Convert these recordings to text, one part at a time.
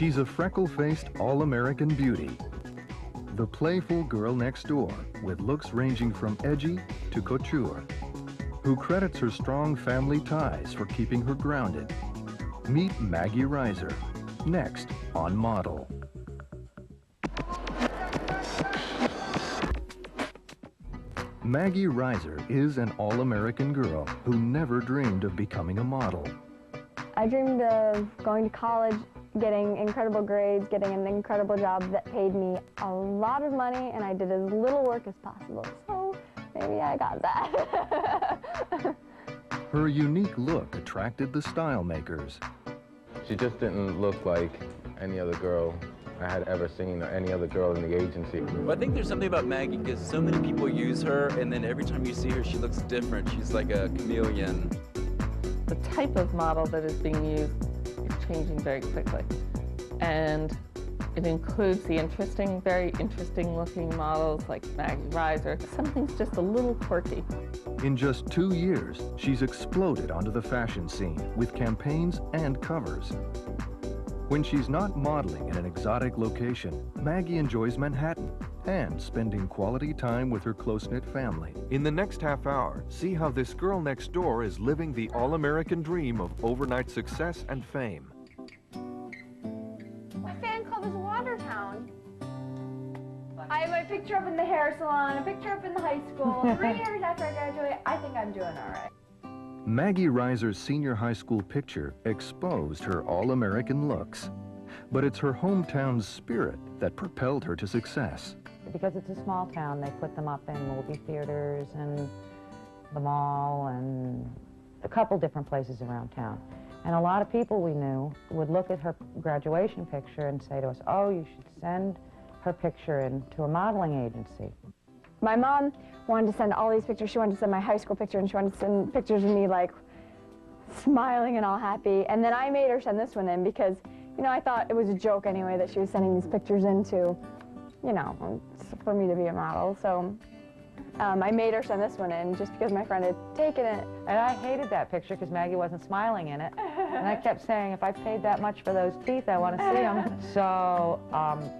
She's a freckle-faced, all-American beauty. The playful girl next door, with looks ranging from edgy to couture, who credits her strong family ties for keeping her grounded. Meet Maggie Rizer, next on Model. Maggie Rizer is an all-American girl who never dreamed of becoming a model. I dreamed of going to college, getting incredible grades, getting an incredible job that paid me a lot of money, and I did as little work as possible. So maybe I got that. Her unique look attracted the style makers. She just didn't look like any other girl I had ever seen, or any other girl in the agency. Well, I think there's something about Maggie because so many people use her, and then every time you see her, she looks different. She's like a chameleon. The type of model that is being used is changing very quickly. And it includes the very interesting looking models like Maggie Rizer. Something's just a little quirky. In just 2 years, she's exploded onto the fashion scene with campaigns and covers. When she's not modeling in an exotic location, Maggie enjoys Manhattan and spending quality time with her close-knit family. In the next half hour, see how this girl next door is living the all-American dream of overnight success and fame. My fan club is Watertown. I have my picture up in the hair salon, a picture up in the high school. 3 years after I graduate, I think I'm doing all right. Maggie Rizer's senior high school picture exposed her all-American looks. But it's her hometown's spirit that propelled her to success. Because it's a small town, they put them up in movie theaters and the mall and a couple different places around town. And a lot of people we knew would look at her graduation picture and say to us, oh, you should send her picture in to a modeling agency. My mom wanted to send all these pictures. She wanted to send my high school picture, and she wanted to send pictures of me like smiling and all happy. And then I made her send this one in because, you know, I thought it was a joke anyway that she was sending these pictures in to, you know, for me to be a model. So I made her send this one in just because my friend had taken it. And I hated that picture because Maggie wasn't smiling in it. And I kept saying, if I paid that much for those teeth, I want to see them. So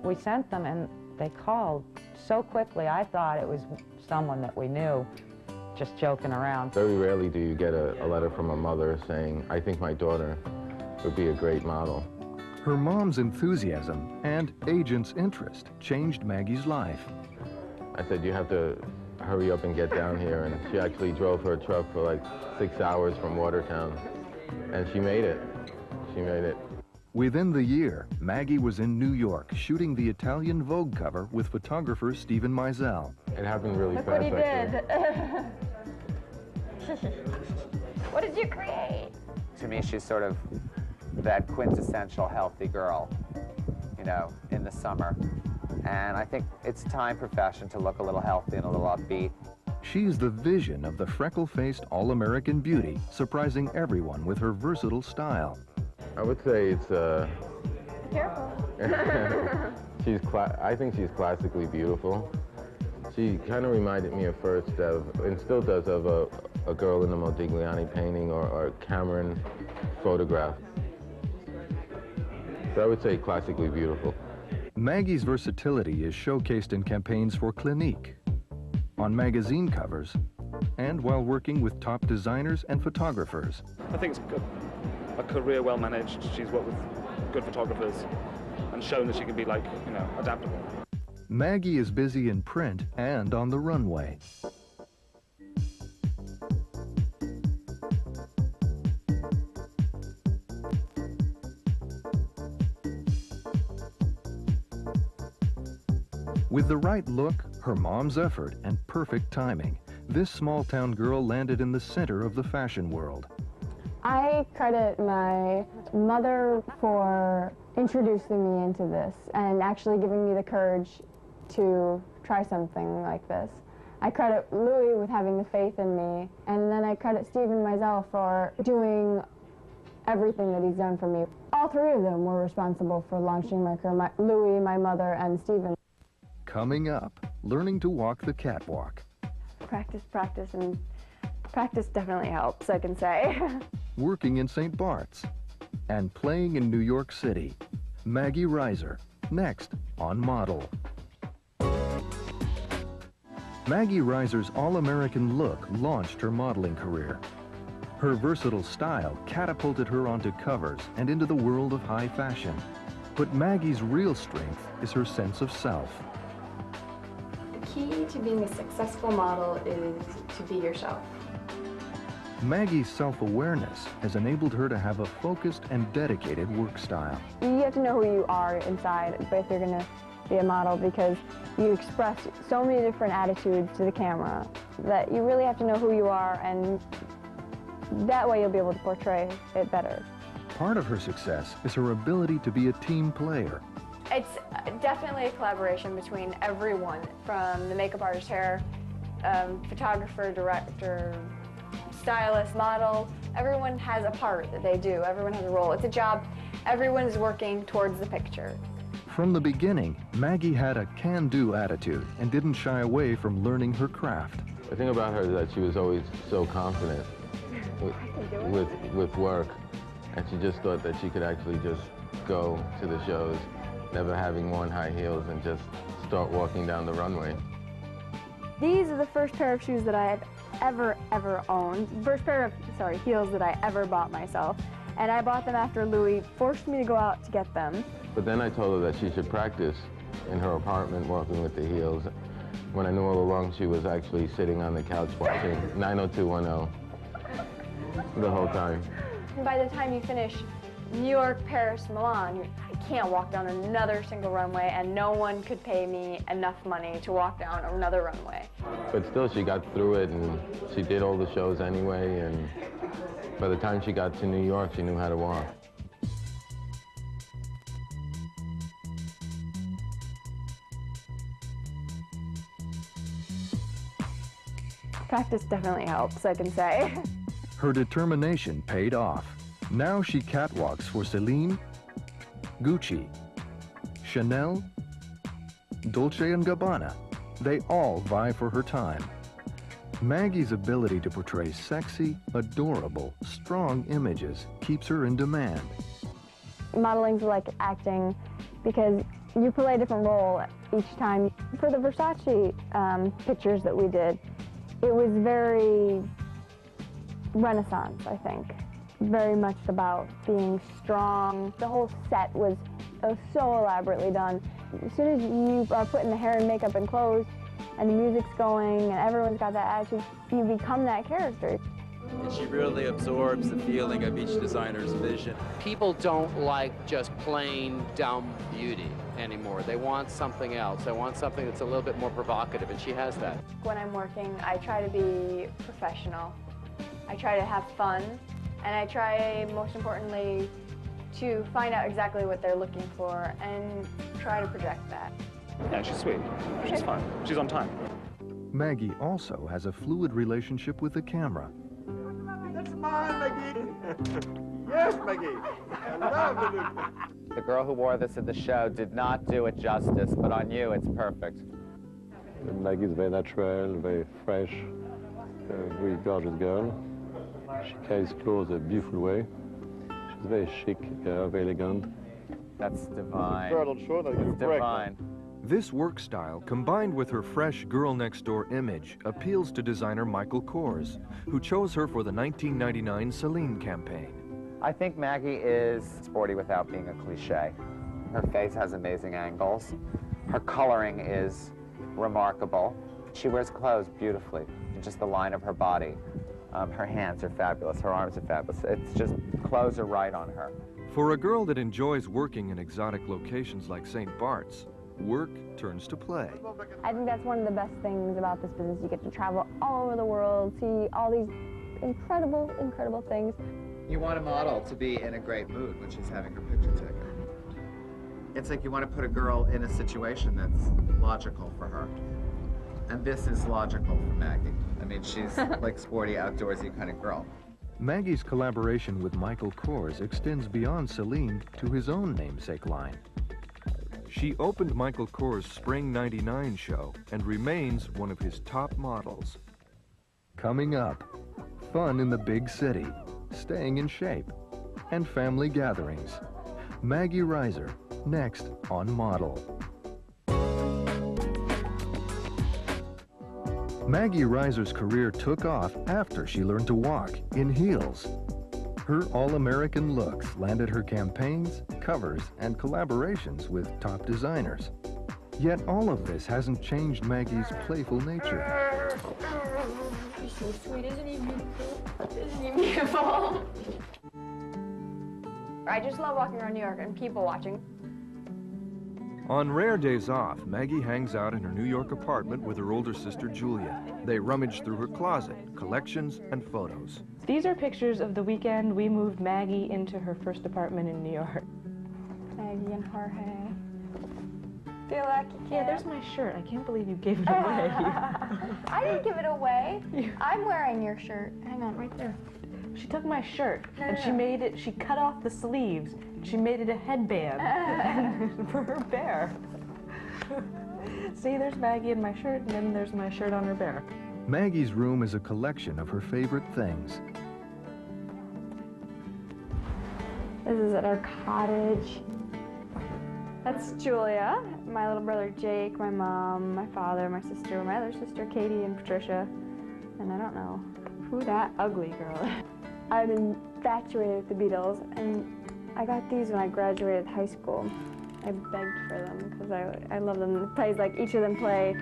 we sent them, and they called so quickly. I thought it was someone that we knew, just joking around. Very rarely do you get a letter from a mother saying, I think my daughter would be a great model. Her mom's enthusiasm and agent's interest changed Maggie's life. I said, you have to hurry up and get down here, and she actually drove her truck for like 6 hours from Watertown, and she made it. She made it. Within the year, Maggie was in New York shooting the Italian Vogue cover with photographer Stephen Meisel. It happened really Look fast, what he did. What did you create? To me, she's sort of that quintessential healthy girl, you know, in the summer. And I think it's time for fashion to look a little healthy and a little upbeat. She's the vision of the freckle-faced all-American beauty, surprising everyone with her versatile style. I would say it's Careful. I think she's classically beautiful. She kind of reminded me at first of, and still does, of a girl in the Modigliani painting or a Cameron photograph. So I would say classically beautiful. Maggie's versatility is showcased in campaigns for Clinique, on magazine covers, and while working with top designers and photographers. I think it's a career well managed. She's worked with good photographers and shown that she can be, like, you know, adaptable. Maggie is busy in print and on the runway. With the right look, her mom's effort, and perfect timing, this small-town girl landed in the center of the fashion world. I credit my mother for introducing me into this and actually giving me the courage to try something like this. I credit Louis with having the faith in me, and then I credit Stephen Meisel for doing everything that he's done for me. All three of them were responsible for launching my career, Louis, my mother, and Stephen. Coming up, learning to walk the catwalk. Practice, practice, and practice definitely helps, I can say. Working in St. Bart's and playing in New York City. Maggie Rizer, next on Model. Maggie Rizer's all-American look launched her modeling career. Her versatile style catapulted her onto covers and into the world of high fashion. But Maggie's real strength is her sense of self. The key to being a successful model is to be yourself. Maggie's self-awareness has enabled her to have a focused and dedicated work style. You have to know who you are inside if you're going to be a model, because you express so many different attitudes to the camera that you really have to know who you are, and that way you'll be able to portray it better. Part of her success is her ability to be a team player. It's definitely a collaboration between everyone, from the makeup artist, hair, photographer, director, stylist, model. Everyone has a part that they do. Everyone has a role. It's a job. Everyone is working towards the picture. From the beginning, Maggie had a can-do attitude and didn't shy away from learning her craft. The thing about her is that she was always so confident with work, and she just thought that she could actually just go to the shows, never having worn high heels, and just start walking down the runway. These are the first pair of shoes that I have ever owned. First pair of, heels that I ever bought myself. And I bought them after Louis forced me to go out to get them. But then I told her that she should practice in her apartment walking with the heels, when I knew all along she was actually sitting on the couch watching 90210 the whole time. And by the time you finish New York, Paris, Milan, I can't walk down another single runway, and no one could pay me enough money to walk down another runway. But still, she got through it, and she did all the shows anyway, and by the time she got to New York, she knew how to walk. Practice definitely helps, I can say. Her determination paid off. Now she catwalks for Celine, Gucci, Chanel, Dolce & Gabbana. They all vie for her time. Maggie's ability to portray sexy, adorable, strong images keeps her in demand. Modeling's like acting, because you play a different role each time. For the Versace pictures that we did, it was very Renaissance, I think. Very much about being strong. The whole set was so elaborately done. As soon as you are putting the hair and makeup and clothes, and the music's going, and everyone's got that attitude, you become that character. And she really absorbs the feeling of each designer's vision. People don't like just plain dumb beauty anymore. They want something else. They want something that's a little bit more provocative, and she has that. When I'm working, I try to be professional. I try to have fun, and I try, most importantly, to find out exactly what they're looking for and try to project that. Yeah, she's sweet. She's fun. She's on time. Maggie also has a fluid relationship with the camera. That's mine, Maggie. Yes, Maggie. I love the look. The girl who wore this at the show did not do it justice, but on you, it's perfect. Maggie's very natural, very fresh, very gorgeous girl. She carries clothes a beautiful way. She's very chic, very elegant. That's divine. It's divine. This work style, combined with her fresh girl-next-door image, appeals to designer Michael Kors, who chose her for the 1999 Celine campaign. I think Maggie is sporty without being a cliche. Her face has amazing angles. Her coloring is remarkable. She wears clothes beautifully, just the line of her body. Her hands are fabulous, her arms are fabulous. It's just, clothes are right on her. For a girl that enjoys working in exotic locations like St. Bart's, work turns to play. I think that's one of the best things about this business. You get to travel all over the world, see all these incredible, incredible things. You want a model to be in a great mood when she's having her picture taken. It's like you want to put a girl in a situation that's logical for her. And this is logical for Maggie. I mean, she's like sporty, outdoorsy kind of girl. Maggie's collaboration with Michael Kors extends beyond Celine to his own namesake line. She opened Michael Kors' Spring '99 show and remains one of his top models. Coming up, fun in the big city, staying in shape, and family gatherings. Maggie Rizer, Next on Model. Maggie Rizer's career took off after she learned to walk in heels. Her all-American looks landed her campaigns, covers, and collaborations with top designers. Yet all of this hasn't changed Maggie's playful nature. He's so sweet, isn't he beautiful? Isn't he beautiful? I just love walking around New York and people watching. On rare days off, Maggie hangs out in her New York apartment with her older sister Julia. They rummage through her closet, collections, and photos. These are pictures of the weekend we moved Maggie into her first apartment in New York. Maggie and Jorge. Feel like you can. Yeah, there's my shirt. I can't believe you gave it away. I didn't give it away. I'm wearing your shirt. Hang on, right there. She took my shirt and she made it, she cut off the sleeves. She made it a headband for her bear. See, there's Maggie in my shirt, and then there's my shirt on her bear. Maggie's room is a collection of her favorite things. This is at our cottage. That's Julia, my little brother Jake, my mom, my father, my sister, my other sister Katie and Patricia, and I don't know who that ugly girl is. I'm infatuated with the Beatles, and I got these when I graduated high school. I begged for them because I love them. It plays like each of them play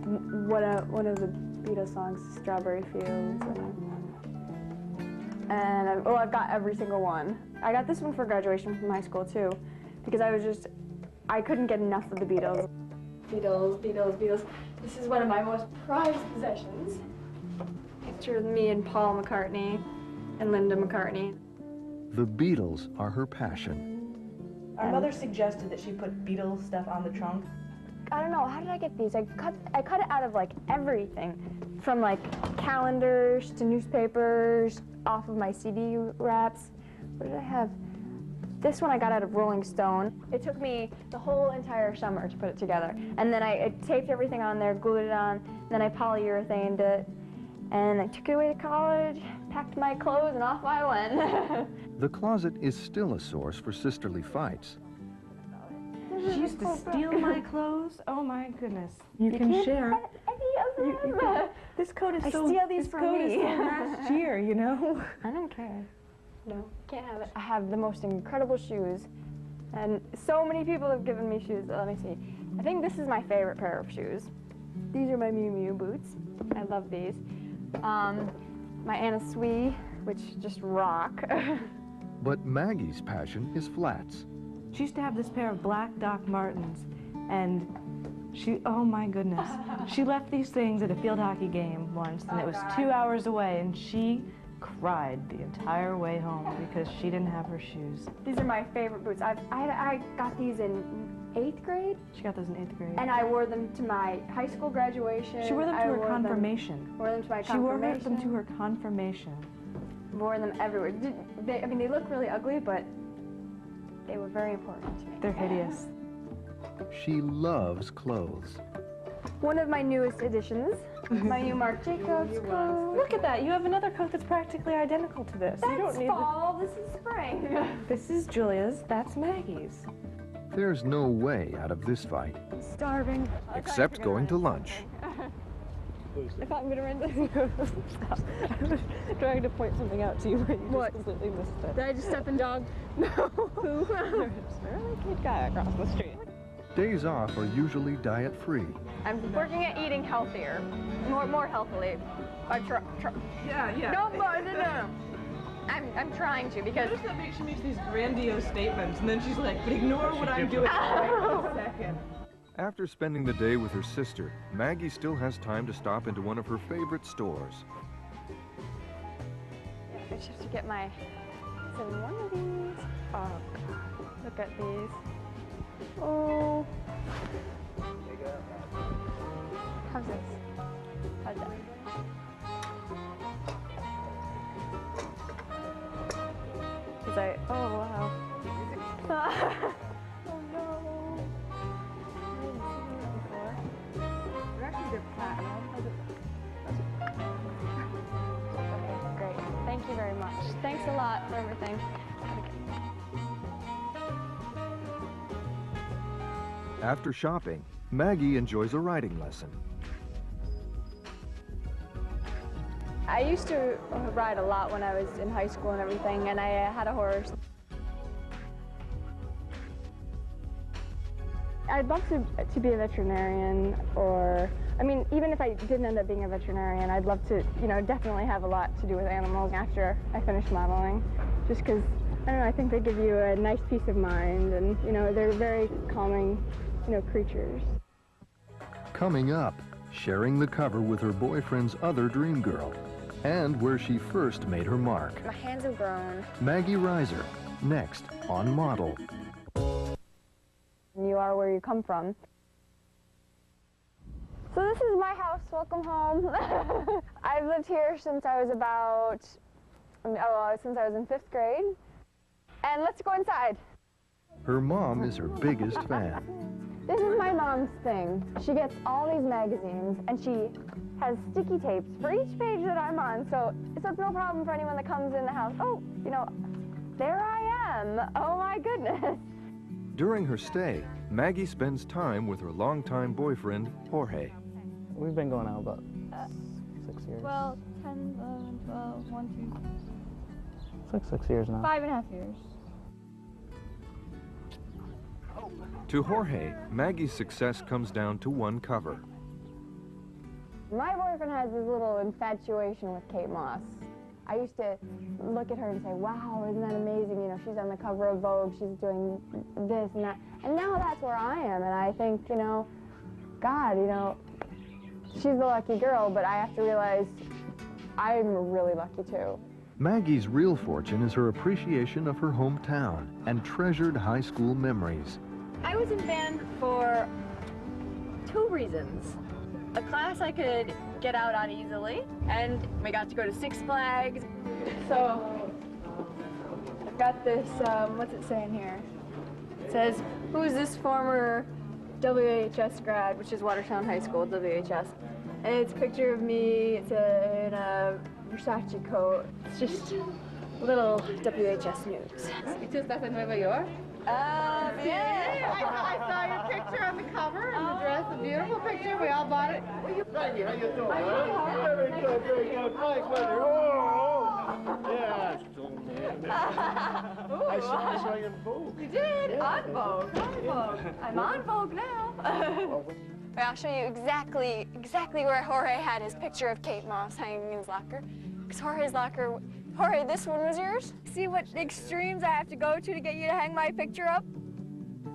one of the Beatles songs, Strawberry Fields, and I've got every single one. I got this one for graduation from high school too, because I couldn't get enough of the Beatles. Beatles, Beatles, Beatles. This is one of my most prized possessions. Picture of me and Paul McCartney and Linda McCartney. The Beatles are her passion. Our mother suggested that she put Beatles stuff on the trunk. I don't know, how did I get these? I cut it out of like everything, from like calendars to newspapers, off of my CD wraps. What did I have? This one I got out of Rolling Stone. It took me the whole entire summer to put it together. And then I taped everything on there, glued it on, then I polyurethaned it, and I took it away to college, packed my clothes, and off I went. The closet is still a source for sisterly fights. She used to steal my clothes. Oh my goodness. You can share. Any of them. This coat is so. I steal these from me. This coat is so last year, you know. I don't care. No, can't have it. I have the most incredible shoes, and so many people have given me shoes. Let me see. I think this is my favorite pair of shoes. These are my Miu Miu boots. I love these. My Anna Sui, which just rock. But Maggie's passion is flats. She used to have this pair of black Doc Martens, and she, oh my goodness. She left these things at a field hockey game once, and it was 2 hours away, and she cried the entire way home because she didn't have her shoes. These are my favorite boots. I got these in 8th grade. She got those in 8th grade. And I wore them to my high school graduation. She wore them to her confirmation. Wore them to my confirmation. She wore them to her confirmation. Wore them everywhere. I mean, they look really ugly, but they were very important to me. They're hideous. She loves clothes. One of my newest additions, my new Marc Jacobs coat. Look at that. You have another coat that's practically identical to this. That's you don't need fall. This is spring. This is Julia's. That's Maggie's. There's no way out of this fight. I'm starving. Except going to lunch. I thought I'm gonna run this. Stop. I was trying to point something out to you, but you What? just completely missed it. Did I just step and jog? No. There's a really cute guy across the street. Days off are usually diet-free. I'm working at eating healthier, more healthily. I try. Yeah. No. I'm trying to because. Notice that she makes these grandiose statements, and then she's like, "But ignore what I'm doing right this second." After spending the day with her sister, Maggie still has time to stop into one of her favorite stores. I just have to get my. So one of these. Oh God! Look at these. Oh. How's this? How's that? Oh wow. Oh no. I didn't see these before. They're actually they're platinum. Okay, great. Thank you very much. Thanks a lot for everything. After shopping, Maggie enjoys a riding lesson. I used to ride a lot when I was in high school and everything, and I had a horse. I'd love to be a veterinarian, or, I mean, even if I didn't end up being a veterinarian, I'd love to, you know, definitely have a lot to do with animals after I finish modeling. Just because, I don't know, I think they give you a nice peace of mind, and, you know, they're very calming, you know, creatures. Coming up, sharing the cover with her boyfriend's other dream girl, and where she first made her mark. My hands have grown. Maggie Rizer, next on Model. You are where you come from. So this is my house. Welcome home. I've lived here since I was about, since I was in 5th grade. And let's go inside. Her mom is her biggest fan. This is my mom's thing. She gets all these magazines, and she has sticky tapes for each page that I'm on, so it's no problem for anyone that comes in the house. Oh, you know, there I am. Oh my goodness. During her stay, Maggie spends time with her longtime boyfriend, Jorge. We've been going out about 6 years. Well, 10, 11, 12, 1, 2. It's like 6 years now. 5.5 years. To Jorge, Maggie's success comes down to one cover. My boyfriend has this little infatuation with Kate Moss. I used to look at her and say, wow, isn't that amazing? You know, she's on the cover of Vogue, she's doing this and that. And now that's where I am, and I think, you know, God, you know, she's the lucky girl, but I have to realize I'm really lucky too. Maggie's real fortune is her appreciation of her hometown and treasured high school memories. I was in band for 2 reasons. A class I could get out on easily, and we got to go to Six Flags. So I've got this, what's it saying here? It says, who's this former WHS grad, which is Watertown High School, WHS. And it's a picture of me, it's in a Versace coat. It's just little WHS news. ¿Y tú estás en Nueva York? Yeah. I saw your picture on the cover and the dress, a beautiful picture. We all bought it. Maggie, how you doing? Very good, very good. Thanks, Maggie. Oh, yeah. I saw you in Vogue. You did? Yeah. On Vogue. On Vogue. I'm on Vogue now. I'll show you exactly where Jorge had his picture of Kate Moss hanging in his locker. Because Jorge's locker, Jorge, this one was yours? See what extremes I have to go to get you to hang my picture up?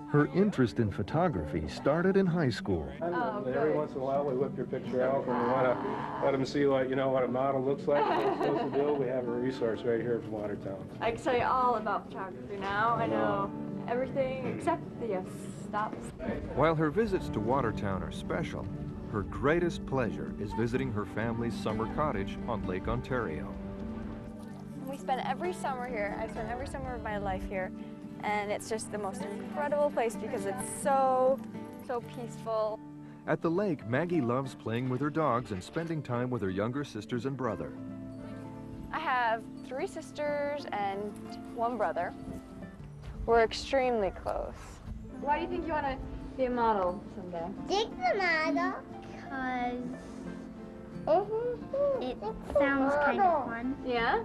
Her interest in photography started in high school. Every once in a while we whip your picture out and we want to let them see what, you know, what a model looks like, what it's supposed to do. We have a resource right here from Watertown. I can tell you all about photography now. I know everything except the stops. While her visits to Watertown are special, her greatest pleasure is visiting her family's summer cottage on Lake Ontario. We spend every summer here. I spend every summer of my life here. And it's just the most incredible place because it's so peaceful. At the lake, Maggie loves playing with her dogs and spending time with her younger sisters and brother. I have 3 sisters and 1 brother. We're extremely close. Why do you think you want to be a model someday? Dig the model because it sounds kind of fun. Yeah?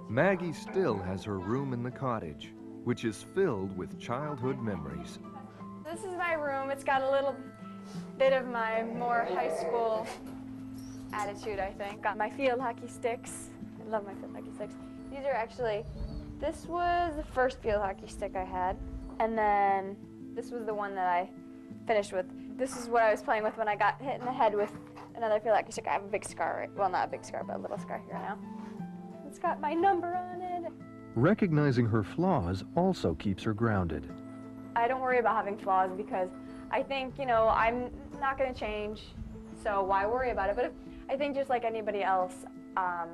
Maggie still has her room in the cottage, which is filled with childhood memories. This is my room. It's got a little bit of my more high school attitude, I think. Got my field hockey sticks. I love my field hockey sticks. These are actually, this was the first field hockey stick I had, and then this was the one that I finished with. This is what I was playing with when I got hit in the head with another field hockey stick. I have a big scar, right? Well, not a big scar, but a little scar here now. It's got my number on it. Recognizing her flaws also keeps her grounded. I don't worry about having flaws because I think, you know, I'm not going to change, so why worry about it? But I think just like anybody else, I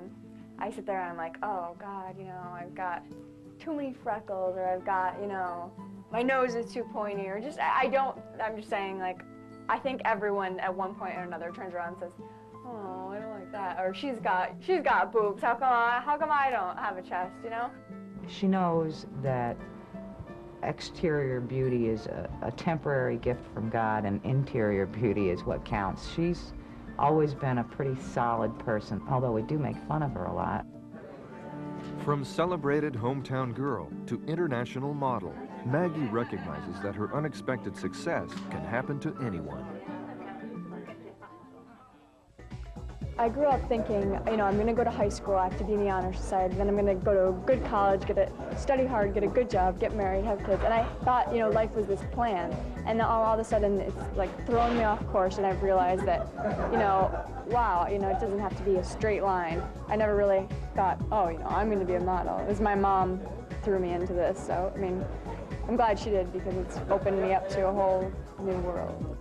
sit there and I'm like, oh God, you know, I've got too many freckles, or I've got, you know, my nose is too pointy, or just, I'm just saying, like, I think everyone at one point or another turns around and says, oh, I don't like that, or she's got boobs, how come I don't have a chest, you know? She knows that Exterior beauty is a temporary gift from God, and interior beauty is what counts. She's always been a pretty solid person, although we do make fun of her a lot. From celebrated hometown girl to international model, Maggie recognizes that her unexpected success can happen to anyone. I grew up thinking, you know, I'm going to go to high school, I have to be in the honor society, then I'm going to go to a good college, study hard, get a good job, get married, have kids. And I thought, you know, life was this plan. And now all of a sudden it's like throwing me off course, and I've realized that, you know, wow, you know, it doesn't have to be a straight line. I never really thought, oh, you know, I'm going to be a model. It was my mom threw me into this, so, I mean, I'm glad she did, because it's opened me up to a whole new world.